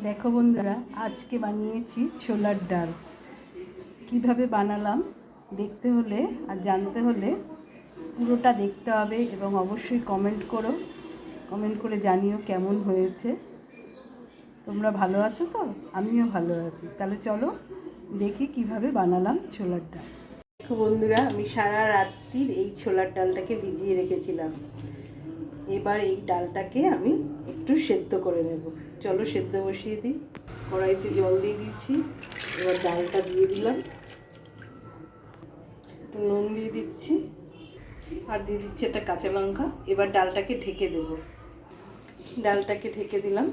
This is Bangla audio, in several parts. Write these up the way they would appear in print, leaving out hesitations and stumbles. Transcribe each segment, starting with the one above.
দেখো বন্ধুরা, আজকে বানিয়েছি ছোলার ডাল। কিভাবে বানালাম দেখতে হলে আর জানতে হলে পুরোটা দেখতে হবে এবং অবশ্যই কমেন্ট করে জানিও কেমন হয়েছে। তোমরা ভালো আছো তো? আমিও ভালো আছি। তাহলে চলো দেখি কিভাবে বানালাম ছোলার ডাল। দেখো বন্ধুরা, আমি সারা রাত্রির এই ছোলার ডালটাকে ভিজিয়ে রেখেছিলাম। এবার এই ডালটাকে আমি একটু সেদ্ধ করে নেব। চলো সেদ্ধ বসিয়ে দিই। কড়াইতে জল দিয়ে দিচ্ছি। এবার ডালটা দিয়ে দিলাম, একটু নুন দিয়ে দিচ্ছি আর দিয়ে দিচ্ছি একটা কাঁচা লঙ্কা। এবার ডালটাকে ঢেকে দেব। ডালটাকে ঢেকে দিলাম।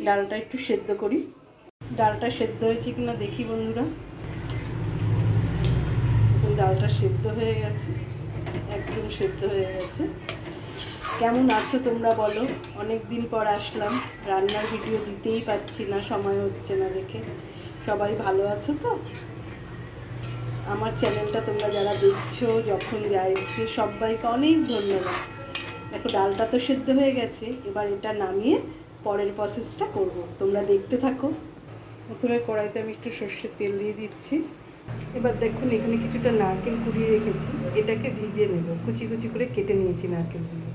ডালটা একটু সেদ্ধ করি। ডালটা সেদ্ধ হয়েছে কিনা দেখি বন্ধুরা। ডালটা সেদ্ধ হয়ে গেছে, একদম সেদ্ধ হয়ে গেছে। কেমন আছো তোমরা বলো? অনেক দিন পর আসলাম, রান্নার ভিডিও দিতেই পাচ্ছি না, সময় হচ্ছে না দেখে। সবাই ভালো আছো তো? আমার চ্যানেলটা তোমরা যারা দেখছো, যখন যাইছে, সবাইকে অনেক ধন্যবাদ। দেখো ডালটা তো সেদ্ধ হয়ে গেছে। এবার এটা নামিয়ে পরের প্রসেসটা করব, তোমরা দেখতে থাকো। প্রথমে কড়াইতে আমি একটু সর্ষের তেল দিয়ে দিচ্ছি। এবার দেখুন, এখানে কিছুটা নারকেল কুড়িয়ে রেখেছি, এটাকে ভিজিয়ে নেব। কুচি কুচি করে কেটে নিয়েছি নারকেলগুলো।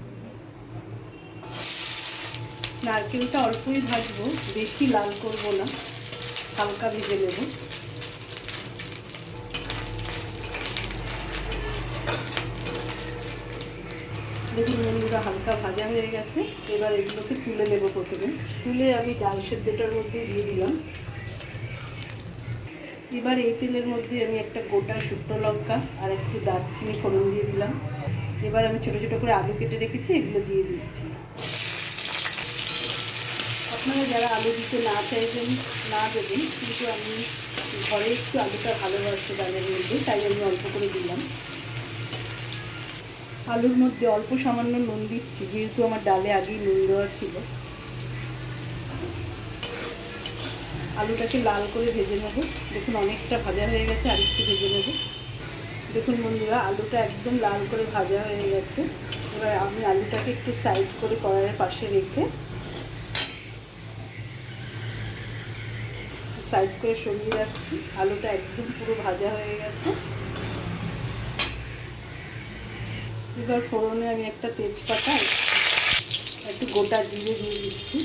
নারকেলটা অল্পই ভাজবো, বেশি লাল করব না, হালকা ভেজে নেব। দেখুন বন্ধুরা, হালকা ভাজা হয়ে গেছে। এবার এগুলোকে তুলে নেব। প্রথমে তুলে আমি ডাল সেদ্ধটার মধ্যে দিয়ে দিলাম। এবার এই তেলের মধ্যে আমি একটা গোটা শুকনো লঙ্কা আর একটু দারচিনি ফোড়ন দিয়ে দিলাম। এবার আমি ছোটো ছোটো করে আলু কেটে রেখেছি, এগুলো দিয়ে দিচ্ছি। আপনারা যারা আলু দিতে না চাইবেন না দেবেন, কিন্তু আমি ঘরে একটু আলুটা ভালোবাসি ডালের মধ্যে, তাই আমি অল্প করে দিলাম। আলুর মধ্যে অল্প সামান্য নুন দিচ্ছি, যেহেতু আমার ডালে আগেই নুন দেওয়া ছিল। আলুটাকে লাল করে ভেজে নেব। দেখুন অনেকটা ভাজা হয়ে গেছে, আর একটু ভেজে নেব। দেখুন বন্ধুরা, আলুটা একদম লাল করে ভাজা হয়ে গেছে। এবার আমি আলুটাকে একটু সাইড করে কড়াইয়ের পাশে রেখে সাইড করে সরিয়ে রাখছি। আলুটা একদম পুরো ভাজা হয়ে গেছে। এবার ফোড়নে আমি একটা তেজপাতা, একটু গোটা জিরে দিয়ে দিচ্ছি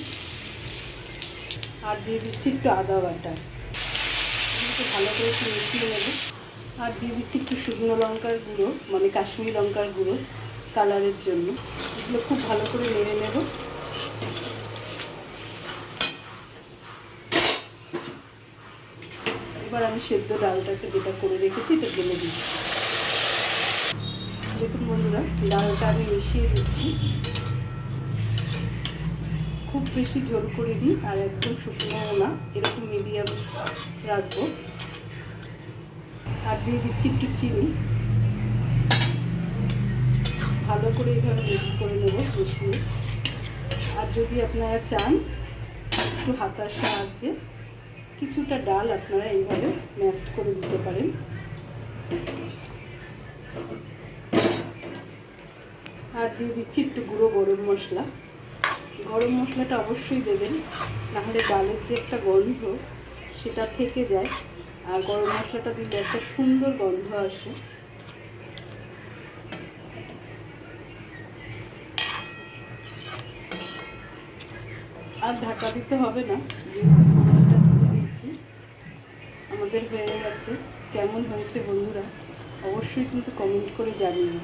আর দিয়ে দিচ্ছি একটু আদা বাটা। একটু ভালো করে একটু মিশিয়ে নেব। আর দিয়ে দিচ্ছি একটু শুকনো লঙ্কার গুঁড়ো, মানে কাশ্মীরি লঙ্কার গুঁড়ো, কালারের জন্য। এগুলো খুব ভালো করে নেড়ে নেব। এবার আমি সেদ্ধ ডালটাকে যেটা করে রেখেছি এটা ঢেলে দিচ্ছি। দেখুন বন্ধুরা, ডালটা আমি মিশিয়ে দিচ্ছি। খুব বেশি ঝোল করে দিই আর একদম শুকনোও না, এরকম মিডিয়াম রাখবো। আর দিয়ে দিচ্ছি একটু চিনি। ভালো করে এইভাবে মিক্স করে নেব, মিশিয়ে। আর যদি আপনারা চান, একটু হাতার সাহায্যে কিছুটা ডাল আপনারা এইভাবে ম্যাশ করে দিতে পারেন। আর দিয়ে দিচ্ছি একটু গুঁড়ো গরম মশলা। গরম মশলাটা অবশ্যই দেবেন, নাহলে ডালের যে একটা গন্ধ সেটা থেকে যায়। আর গরম মশলাটা দিলে একটা সুন্দর গন্ধ আসে। আর ঢাকা দিতে হবে না, যেহেতু ফোড়নটা দিয়ে দিয়েছি। আমাদের হয়ে গেছে। কেমন হয়েছে বন্ধুরা অবশ্যই কিন্তু কমেন্ট করে জানিও।